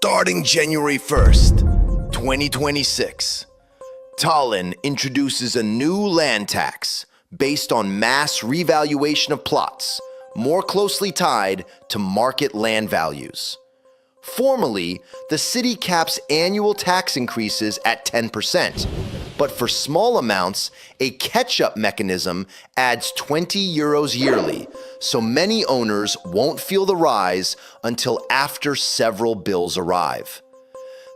Starting January 1st, 2026, Tallinn introduces a new land tax based on mass revaluation of plots, more closely tied to market land values. Formally, the city caps annual tax increases at 10%, but for small amounts, a catch-up mechanism adds €20 yearly, so many owners won't feel the rise until after several bills arrive.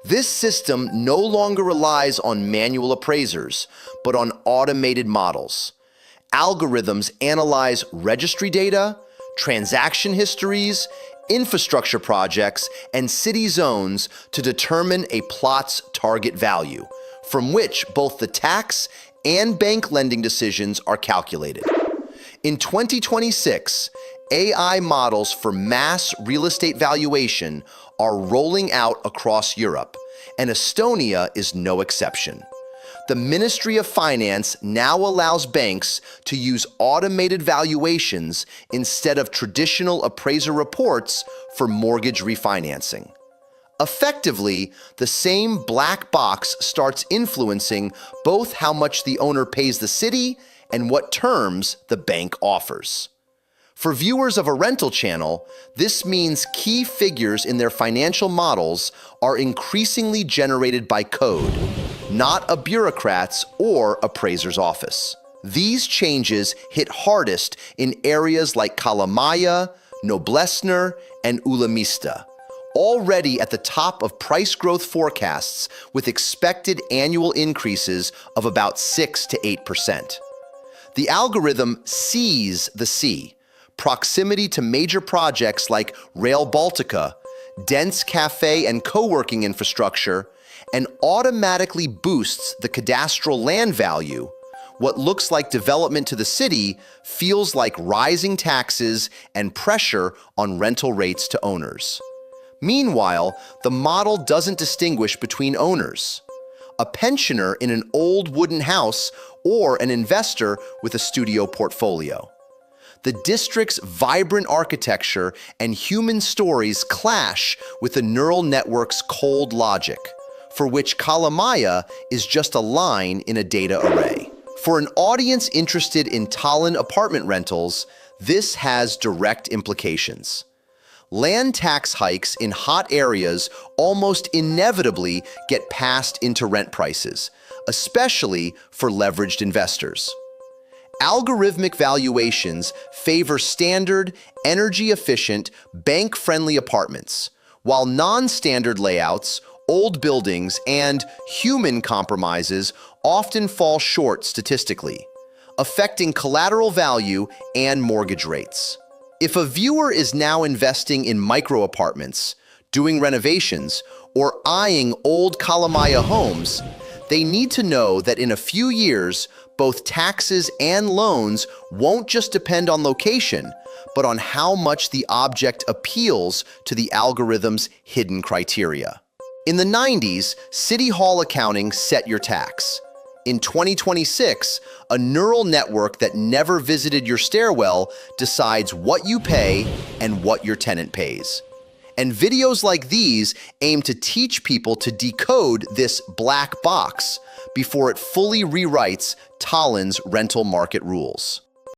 This system no longer relies on manual appraisers, but on automated models. Algorithms analyze registry data, transaction histories, infrastructure projects, and city zones to determine a plot's target value, from which both the tax and bank lending decisions are calculated. In 2026, AI models for mass real estate valuation are rolling out across Europe, and Estonia is no exception. The Ministry of Finance now allows banks to use automated valuations instead of traditional appraiser reports for mortgage refinancing. Effectively, the same black box starts influencing both how much the owner pays the city and what terms the bank offers. For viewers of a rental channel, this means key figures in their financial models are increasingly generated by code, not a bureaucrat's or appraiser's office. These changes hit hardest in areas like Kalamaja, Noblessner, and Ülemiste, already at the top of price growth forecasts with expected annual increases of about 6 to 8%. The algorithm sees the C, proximity to major projects like Rail Baltica, dense cafe and co-working infrastructure, and automatically boosts the cadastral land value. What looks like development to the city feels like rising taxes and pressure on rental rates to owners. Meanwhile, the model doesn't distinguish between owners: a pensioner in an old wooden house or an investor with a studio portfolio. The district's vibrant architecture and human stories clash with the neural network's cold logic, for which Kalamaja is just a line in a data array. For an audience interested in Tallinn apartment rentals, this has direct implications. Land tax hikes in hot areas almost inevitably get passed into rent prices, especially for leveraged investors. Algorithmic valuations favor standard, energy-efficient, bank-friendly apartments, while non-standard layouts, old buildings, and human compromises often fall short statistically, affecting collateral value and mortgage rates. If a viewer is now investing in micro-apartments, doing renovations, or eyeing old Kalamaja homes, they need to know that in a few years, both taxes and loans won't just depend on location, but on how much the object appeals to the algorithm's hidden criteria. In the 90s, City Hall accounting set your tax. In 2026, a neural network that never visited your stairwell decides what you pay and what your tenant pays. And videos like these aim to teach people to decode this black box before it fully rewrites Tallinn's rental market rules.